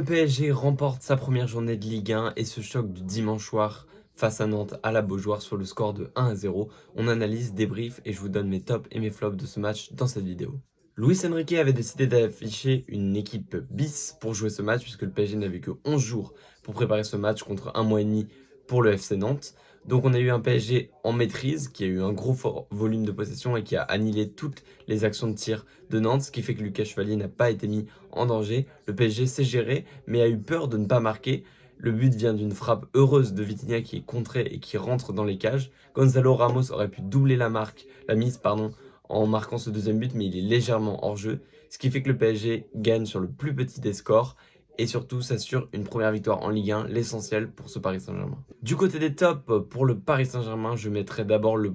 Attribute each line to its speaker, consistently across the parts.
Speaker 1: Le PSG remporte sa première journée de Ligue 1 et ce choc du dimanche soir face à Nantes à la Beaujoire sur le score de 1-0. On analyse, débrief et je vous donne mes tops et mes flops de ce match dans cette vidéo. Luis Enrique avait décidé d'afficher une équipe bis pour jouer ce match puisque le PSG n'avait que 11 jours pour préparer ce match contre un mois et demi pour le FC Nantes. Donc on a eu un PSG en maîtrise qui a eu un gros volume de possession et qui a annihilé toutes les actions de tir de Nantes, ce qui fait que Lucas Chevalier n'a pas été mis en danger. Le PSG s'est géré mais a eu peur de ne pas marquer. Le but vient d'une frappe heureuse de Vitinha qui est contrée et qui rentre dans les cages. Gonzalo Ramos aurait pu doubler la mise en marquant ce deuxième but, mais il est légèrement hors jeu, ce qui fait que le PSG gagne sur le plus petit des scores et surtout s'assure une première victoire en Ligue 1, l'essentiel pour ce Paris Saint-Germain. Du côté des tops, pour le Paris Saint-Germain, je mettrai d'abord le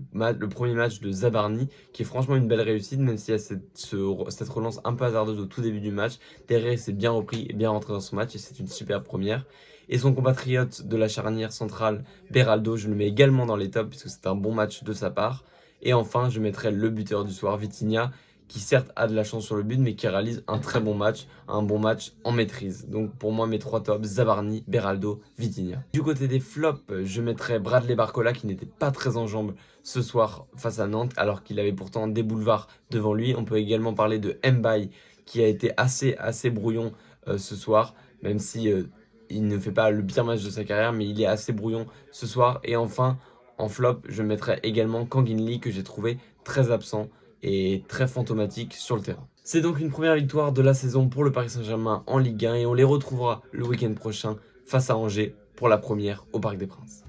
Speaker 1: premier match de Zabarni, qui est franchement une belle réussite, même s'il y a cette relance un peu hasardeuse au tout début du match. Derrière, s'est bien repris et bien rentré dans son match, et c'est une superbe première. Et son compatriote de la charnière centrale, Beraldo, je le mets également dans les tops, puisque c'est un bon match de sa part. Et enfin, je mettrai le buteur du soir, Vitinha, qui certes a de la chance sur le but, mais qui réalise un très bon match, un bon match en maîtrise. Donc pour moi, mes trois tops, Zabarni, Beraldo, Vitinha. Du côté des flops, je mettrais Bradley Barcola, qui n'était pas très en jambes ce soir face à Nantes, alors qu'il avait pourtant des boulevards devant lui. On peut également parler de Mbaye, qui a été assez brouillon ce soir, même si il ne fait pas le pire match de sa carrière, mais il est assez brouillon ce soir. Et enfin, en flop, je mettrais également Kangin Lee, que j'ai trouvé très absent et très fantomatique sur le terrain. C'est donc une première victoire de la saison pour le Paris Saint-Germain en Ligue 1 et on les retrouvera le week-end prochain face à Angers pour la première au Parc des Princes.